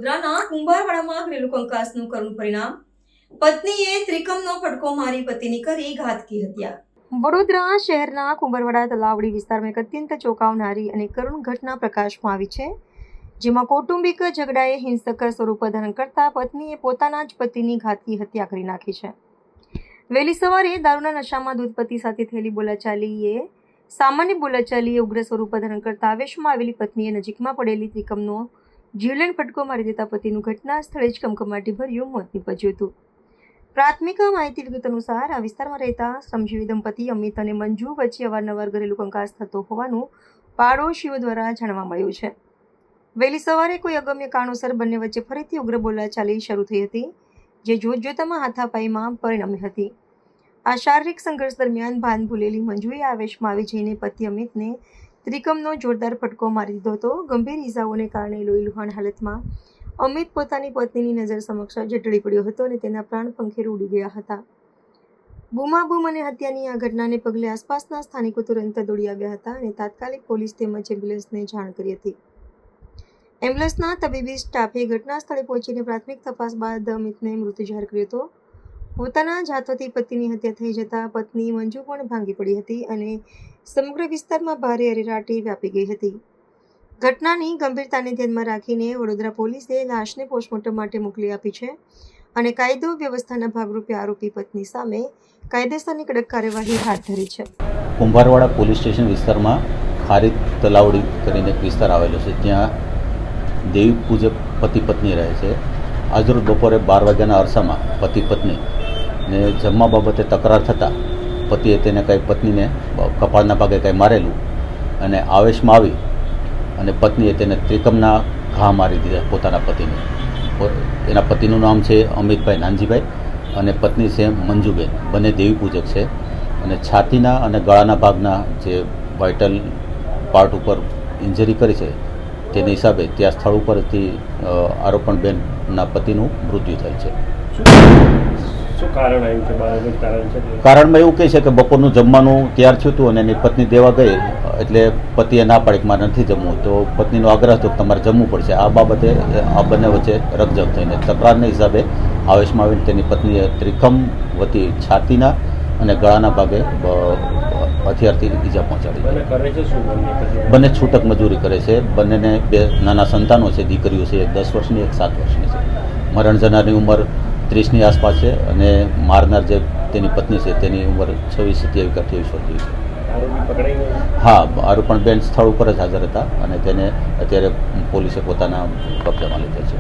વડોદરાના કુંભારવાડામાં ઘરેલુ કંકાસનું કરુણ પરિણામ. પત્નીએ ત્રિકમનો ફટકો મારી પતિની કરી ઘાતકી હત્યા. વડોદરા શહેરના કુંભારવાડા તલાવડી વિસ્તારમાં એક અત્યંત ચોંકાવનારી અને કરુણ ઘટના પ્રકાશમાં આવી છે, જેમાં કૌટુંબિક ઝઘડાએ હિંસક સ્વરૂપ ધારણ કરતા પત્નીએ પોતાના જ પતિની ઘાતકી હત્યા કરી નાખી છે. વહેલી સવારે દારૂના નશામાં દૂધ પતિ સાથે થયેલી સામાન્ય બોલાચાલીએ ઉગ્ર સ્વરૂપ ધારણ કરતા આવેશમાં આવેલી પત્નીએ નજીકમાં પડેલી ત્રિકમનો જીવલેણ ફટકો મારી દેતા પતિનું ઘટના સ્થળે જ કમકમાટીભર્યું મોત નીપજ્યું હતું. પ્રાથમિક માહિતી વિગત અનુસાર આ વિસ્તારમાં રહેતા શ્રમજીવી દંપતી અમિત અને મંજુ વચ્ચે અવારનવાર ઘરેલુ કંકાસ થતો હોવાનું પાડોશીઓ દ્વારા જાણવા મળ્યું છે. વહેલી સવારે કોઈ અગમ્ય કારણોસર બંને વચ્ચે ફરીથી ઉગ્ર બોલાચાલી શરૂ થઈ હતી, જે જોતજોતામાં હાથાપાઈમાં પરિણમી હતી. આ શારીરિક સંઘર્ષ દરમિયાન ભાન ભૂલેલી મંજુએ આવેશમાં આવી જઈને પતિ અમિતને ત્રિકમનો જોરદાર ફટકો મારી દીધો હતો. ગંભીર ઈજાઓને કારણે લોહીલુહાણ હાલતમાં અમિત પોતાની પત્નીની નજર સમક્ષ ઢળી પડ્યો હતો અને તેના પ્રાણ પંખેર ઉડી ગયા હતા. બૂમાબૂમ અને હત્યાની આ ઘટનાને પગલે આસપાસના સ્થાનિકો તુરંત દોડી આવ્યા હતા અને તાત્કાલિક પોલીસ તેમજ એમ્બ્યુલન્સને જાણ કરી હતી. એમ્બ્યુલન્સના તબીબી સ્ટાફે ઘટના સ્થળે પહોંચીને પ્રાથમિક તપાસ બાદ અમિતને મૃત જાહેર કર્યો હતો. પોતાના જ હાથોથી પતિની હત્યા થઈ જતા પત્ની મંજુ પણ ભાંગી પડી હતી અને સમગ્ર વિસ્તારમાં ભારે અરેરાટી વ્યાપી ગઈ હતી. ઘટનાની ગંભીરતાને ધ્યાનમાં રાખીને વડોદરા પોલીસે લાશને પોસ્ટમોર્ટમ માટે મોકલી આપી છે અને કાયદો વ્યવસ્થાના ભાગરૂપે આરોપી પત્ની સામે કાયદેસરની કડક કાર્યવાહી હાથ ધરી છે. કુંભારવાડા પોલીસ સ્ટેશન વિસ્તારમાં ખારીદ તલાવડી કરીને એક વિસ્તાર આવેલો છે, ત્યાં દેવી પૂજક પતિ પત્ની રહે છે. આજરોજ બપોરે 12 વાગ્યાના અરસામાં પતિ પત્ની ને જમવા બાબતે તકરાર થતાં પતિએ તેને કંઈ પત્નીને કપાળના ભાગે કંઈ મારેલું અને આવેશમાં આવી અને પત્નીએ તેને ત્રિકમના ઘા મારી દીધા પોતાના પતિને. એના પતિનું નામ છે અમિતભાઈ નાનજીભાઈ અને પત્ની છે મંજુબેન. બંને દેવી પૂજક છે અને છાતીના અને ગળાના ભાગના જે વાઇટલ પાર્ટ ઉપર ઇન્જરી કરી છે તેના હિસાબે ત્યાં સ્થળ ઉપરથી આરોપણબેનના પતિનું મૃત્યુ થયેલ છે. કારણમાં એવું કહે છે કે બપોરનું જમવાનું તૈયાર થયું હતું અને એની પત્ની દેવા ગઈ એટલે પતિએ ના પાડી કે મારે નથી જમવું, તો પત્નીનો આગ્રહ હતો કે તમારે જમવું પડશે. આ બાબતે આ બંને વચ્ચે રકઝક થઈને તકરારના હિસાબે આવેશમાં આવીને તેની પત્નીએ ત્રિકમ વતી છાતીના અને ગળાના ભાગે હથિયારથી ઈજા પહોંચાડી. બંને છૂટક મજૂરી કરે છે. બંનેને 2 નાના સંતાનો છે, દીકરીઓ છે, એક 10 વર્ષની એક 7 વર્ષની છે. મરણ જનારની ઉંમર 30ની આસપાસ છે અને મારનાર જે તેની પત્ની છે તેની ઉંમર 26, 27 કે 28 વર્ષની છે. હા, આરોપણ બેન સ્થળ ઉપર જ હાજર હતા અને તેને અત્યારે પોલીસે પોતાના કબજામાં લીધો છે.